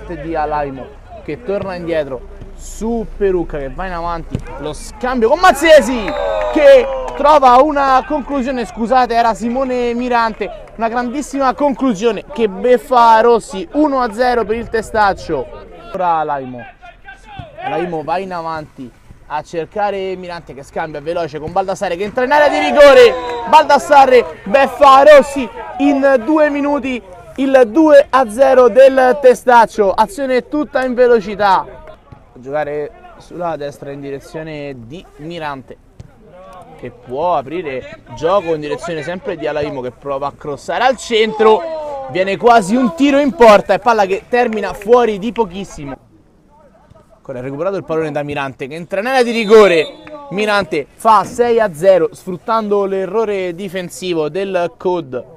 parte di Alaimo che torna indietro su Perucca che va in avanti, lo scambio con Mazzesi che trova una conclusione, scusate era Simone Mirante, una grandissima conclusione che beffa Rossi, 1-0 per il Testaccio. Ora Alaimo va in avanti a cercare Mirante che scambia veloce con Baldassarre che entra in area di rigore, Baldassarre beffa Rossi in 2 minuti il 2-0 del Testaccio, azione tutta in velocità, giocare sulla destra in direzione di Mirante che può aprire gioco in direzione sempre di Alaimo che prova a crossare al centro, viene quasi un tiro in porta e palla che termina fuori di pochissimo. Ancora recuperato il pallone da Mirante che entra in area di rigore, Mirante fa 6-0 sfruttando l'errore difensivo del COD